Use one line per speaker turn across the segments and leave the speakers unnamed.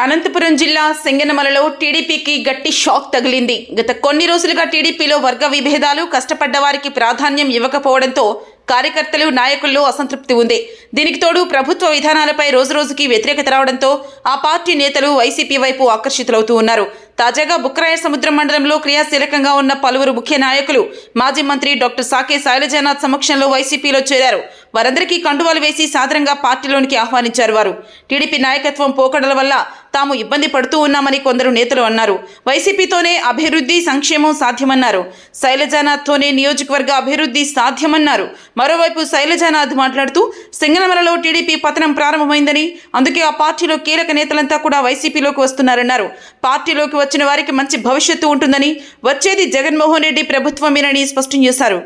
అనంతపురం జిల్లా సింగనమలలో టీడీపీకి గట్టి షాక్ తగిలింది. గత కొన్ని రోజులుగా టీడీపీలో వర్గ విభేదాలు, కష్టపడ్డ వారికి ప్రాధాన్యం ఇవ్వకపోవడంతో కార్యకర్తలు, నాయకుల్లో అసంతృప్తి ఉంది. దీనికి తోడు ప్రభుత్వ విధానాలపై రోజురోజుకి వ్యతిరేకత రావడంతో ఆ పార్టీ నేతలు వైసీపీ వైపు ఆకర్షితులవుతూ ఉన్నారు. తాజాగా బుక్కరాయసముద్రం మండలంలో క్రియాశీలకంగా ఉన్న పలువురు ముఖ్య నాయకులు మాజీ మంత్రి డాక్టర్ సాకే శైలజానాథ్ సమక్షంలో వైసీపీలో చేరారు. వారందరికీ కండువాలు వేసి సాదరంగా పార్టీలోనికి ఆహ్వానించారు. వారు టీడీపీ నాయకత్వం పోకడల వల్ల తాము ఇబ్బంది పడుతూ ఉన్నామని కొందరు నేతలు అన్నారు. వైసీపీతోనే అభివృద్ధి, సంక్షేమం సాధ్యమన్నారు. శైలజానాథ్తోనే నియోజకవర్గ అభివృద్ధి సాధ్యమన్నారు. మరోవైపు శైలజానాథ్ మాట్లాడుతూ సింగనమలలో టీడీపీ పతనం ప్రారంభమైందని, అందుకే ఆ పార్టీలో కీలక నేతలంతా కూడా వైసీపీలోకి వస్తున్నారన్నారు. పార్టీలోకి వచ్చిన వారికి మంచి భవిష్యత్తు ఉంటుందని, వచ్చేది జగన్మోహన్ రెడ్డి ప్రభుత్వమేనని స్పష్టం చేశారు.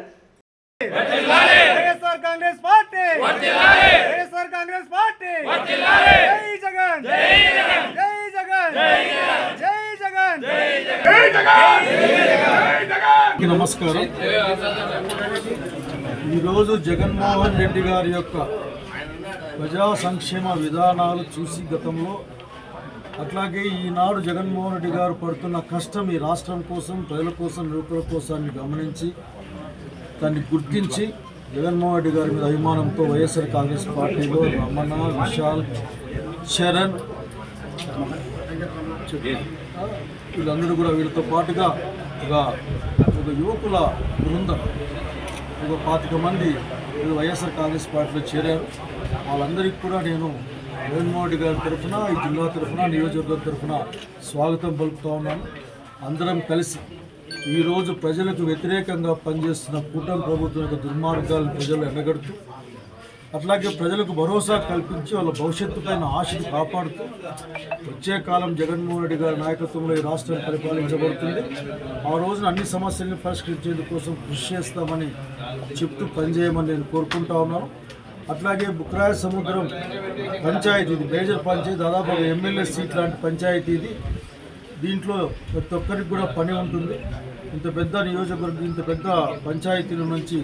నమస్కారం. ఈరోజు జగన్మోహన్ రెడ్డి గారి యొక్క ప్రజా సంక్షేమ విధానాలు చూసి గతంలో, అట్లాగే ఈనాడు జగన్మోహన్ రెడ్డి గారు పడుతున్న కష్టం ఈ రాష్ట్రం కోసం, ప్రజల కోసం, యువకుల కోసాన్ని గమనించి దాన్ని గుర్తించి జగన్మోహన్ రెడ్డి గారి మీద అభిమానంతో వైఎస్ఆర్ కాంగ్రెస్ పార్టీలో రమణ, విశాల్, చరణ్ వీళ్ళందరూ కూడా, వీళ్ళతో పాటుగా ఒక యువకుల బృందం, ఒక 25 మంది వైఎస్ఆర్ కాంగ్రెస్ పార్టీలో చేరారు. వాళ్ళందరికీ కూడా నేను జగన్మోహన్ రెడ్డి గారి తరఫున, ఈ జిల్లా తరఫున, నియోజకవర్గం తరఫున స్వాగతం పలుకుతూ ఉన్నాను. అందరం కలిసి ఈరోజు ప్రజలకు వ్యతిరేకంగా పనిచేస్తున్న కూటమి ప్రభుత్వం యొక్క దుర్మార్గాలను ప్రజలు ఎండగడుతూ, అట్లాగే ప్రజలకు భరోసా కల్పించి వాళ్ళ భవిష్యత్తుపైన ఆశను కాపాడుతూ, వచ్చే కాలం జగన్మోహన్ రెడ్డి గారి నాయకత్వంలో ఈ రాష్ట్రం పరిపాలించబడుతుంది. ఆ రోజున అన్ని సమస్యలను పరిష్కరించేందుకోసం కృషి చేస్తామని చెప్తూ పనిచేయమని నేను కోరుకుంటా ఉన్నాను. అట్లాగే బుక్కరాయసముద్రం పంచాయతీ, ఇది మేజర్ పంచాయతీ, దాదాపు ఎమ్మెల్యే సీట్ లాంటి పంచాయతీ ఇది. దీంట్లో ప్రతి ఒక్కరికి కూడా పని ఉంటుంది. ఇంత పెద్ద నియోజకవర్గం, ఇంత పెద్ద పంచాయతీల నుంచి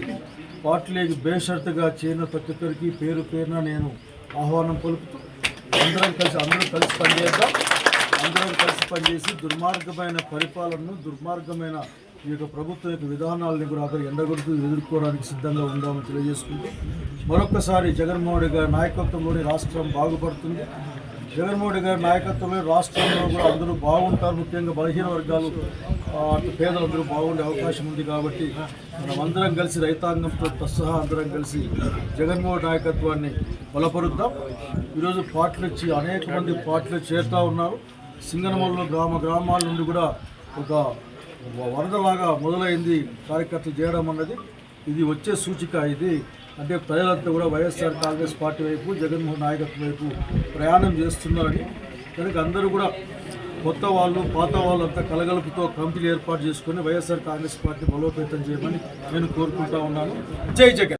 పార్టీలోకి బేషరతుగా చేరిన ప్రతి ఒక్కరికి పేరు పేరున నేను ఆహ్వానం పలుకుతూ, అందరం కలిసి పనిచేద్దాం. అందరం కలిసి పనిచేసి దుర్మార్గమైన పరిపాలనను, దుర్మార్గమైన ఈ యొక్క ప్రభుత్వం యొక్క విధానాలను కూడా అక్కడ ఎండగొడుతూ ఎదుర్కోవడానికి సిద్ధంగా ఉందామని తెలియజేసుకుంటూ, మరొకసారి జగన్మోహన్ రెడ్డి గారి నాయకత్వంలోని రాష్ట్రం బాగుపడుతుంది. జగన్మోహన్ రెడ్డి గారి నాయకత్వంలో రాష్ట్రంలో కూడా అందరూ బాగుంటారు. ముఖ్యంగా బలహీన వర్గాలు, పేదలందరూ బాగుండే అవకాశం ఉంది. కాబట్టి మనం అందరం కలిసి, రైతాంగంతో సహా అందరం కలిసి జగన్మోహన్ నాయకత్వాన్ని బలపరుద్దాం. ఈరోజు పార్టీలు వచ్చి అనేక మంది పార్టీలు చేరుతూ ఉన్నారు. సింగనమలలో గ్రామాల నుండి కూడా ఒక వరదలాగా మొదలైంది కార్యకర్తలు చేయడం అన్నది. ఇది వచ్చే సూచిక. ఇది అంటే ప్రజలంతా కూడా వైఎస్ఆర్ కాంగ్రెస్ పార్టీ వైపు, జగన్మోహన్ నాయకత్వం వైపు ప్రయాణం చేస్తున్నారని. కనుక అందరూ కూడా కొత్త వాళ్ళు, పాత వాళ్ళంతా కలగలుపుతో కమిటీలు ఏర్పాటు చేసుకొని వైఎస్ఆర్ కాంగ్రెస్ పార్టీ బలోపేతం చేయమని నేను కోరుకుంటా ఉన్నాను. జై జగన్.